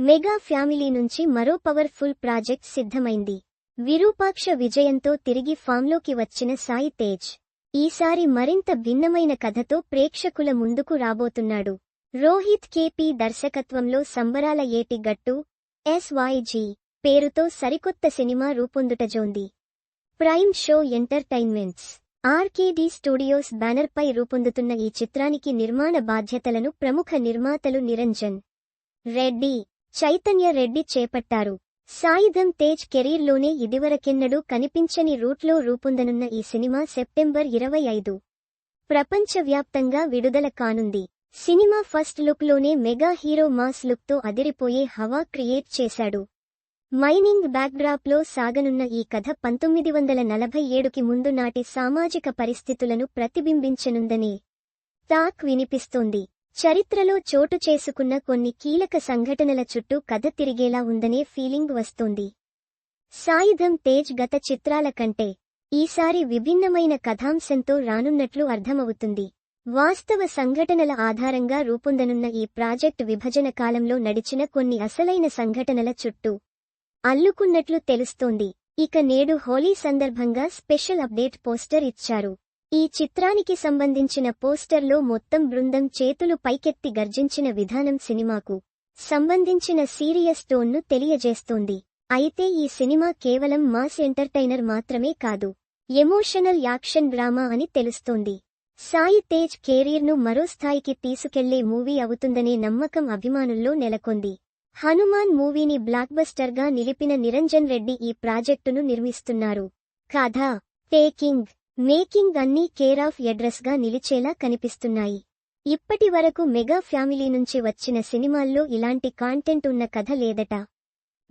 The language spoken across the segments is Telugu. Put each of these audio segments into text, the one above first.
మెగా ఫ్యామిలీ నుంచి మరో పవర్ఫుల్ ప్రాజెక్ట్ సిద్ధమైంది. విరూపాక్ష విజయంతో తిరిగి ఫామ్లోకి వచ్చిన సాయి తేజ్ ఈసారి మరింత భిన్నమైన కథతో ప్రేక్షకుల ముందుకు రాబోతున్నాడు. రోహిత్ కేపీ దర్శకత్వంలో సంబరాల ఏటి గట్టు SYG పేరుతో సరికొత్త సినిమా రూపొందుటజోంది. Prime show entertainments RKD studios బ్యానర్పై రూపొందుతున్న ఈ చిత్రానికి నిర్మాణ బాధ్యతలను ప్రముఖ నిర్మాతలు నిరంజన్ రెడ్డి, చైతన్య రెడ్డి చేపట్టారు. సాయిధం తేజ్ కెరీర్లోనే ఇదివరకెన్నడూ కనిపించని రూట్లో రూపొందనున్న ఈ సినిమా సెప్టెంబర్ 25 ప్రపంచవ్యాప్తంగా విడుదల కానుంది. సినిమా ఫస్ట్ లుక్లోనే మెగా హీరో మాస్ లుక్తో అదిరిపోయే హవా క్రియేట్ చేశాడు. మైనింగ్ బ్యాక్డ్రాప్లో సాగనున్న ఈ కథ 1947కి ముందు నాటి సామాజిక పరిస్థితులను ప్రతిబింబించనుందనే టాక్ వినిపిస్తోంది. చరిత్రలో చోటు చేసుకున్న కొన్ని కీలక సంఘటనల చుట్టూ కథ తిరిగేలా ఉందనే ఫీలింగ్ వస్తోంది. సాయిధం తేజ్ గత చిత్రాల కంటే ఈసారి విభిన్నమైన కథాంశంతో రానున్నట్లు అర్థమవుతుంది. వాస్తవ సంఘటనల ఆధారంగా రూపొందనున్న ఈ ప్రాజెక్ట్ విభజన కాలంలో నడిచిన కొన్ని అసలైన సంఘటనల చుట్టూ అల్లుకున్నట్లు తెలుస్తోంది. ఇక నేడు హోలీ సందర్భంగా స్పెషల్ అప్డేట్ పోస్టర్ ఇచ్చారు. ఈ చిత్రానికి సంబంధించిన పోస్టర్లో మొత్తం బృందం చేతులు పైకెత్తి గర్జించిన విధానం సినిమాకు సంబంధించిన సీరియస్ టోన్ను తెలియజేస్తోంది. అయితే ఈ సినిమా కేవలం మాస్ ఎంటర్టైనర్ మాత్రమే కాదు, ఎమోషనల్ యాక్షన్ డ్రామా అని తెలుస్తోంది. సాయి తేజ్ కెరీర్ను మరో స్థాయికి తీసుకెళ్లే మూవీ అవుతుందనే నమ్మకం అభిమానుల్లో నెలకొంది. హనుమాన్ మూవీని బ్లాక్బస్టర్గా నిలిపిన నిరంజన్ రెడ్డి ఈ ప్రాజెక్టును నిర్మిస్తున్నారు. కథ, టేకింగ్, మేకింగ్ అన్నీ కేర్ ఆఫ్ అడ్రస్గా నిలిచేలా కనిపిస్తున్నాయి. ఇప్పటి వరకు మెగా ఫ్యామిలీ నుంచి వచ్చిన సినిమాల్లో ఇలాంటి కాంటెంట్ ఉన్న కథ లేదట.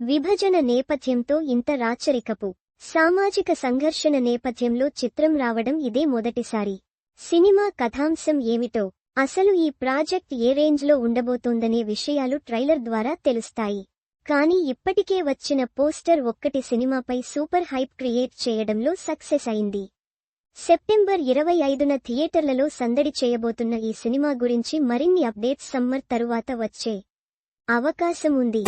విభజన నేపథ్యంతో ఇంత రాచరికపు సామాజిక సంఘర్షణ నేపథ్యంలో చిత్రం రావడం ఇదే మొదటిసారి. సినిమా కథాంశం ఏమిటో, అసలు ఈ ప్రాజెక్ట్ ఏ రేంజ్లో ఉండబోతోందనే విషయాలు ట్రైలర్ ద్వారా తెలుస్తాయి. కానీ ఇప్పటికే వచ్చిన పోస్టర్ ఒక్కటి సినిమాపై సూపర్ హైప్ క్రియేట్ చేయడంలో సక్సెస్ అయింది. సెప్టెంబర్ 25న థియేటర్లలో సందడి చేయబోతున్న ఈ సినిమా గురించి మరిన్ని అప్డేట్స్ సమ్మర్ తరువాత వచ్చే అవకాశం ఉంది.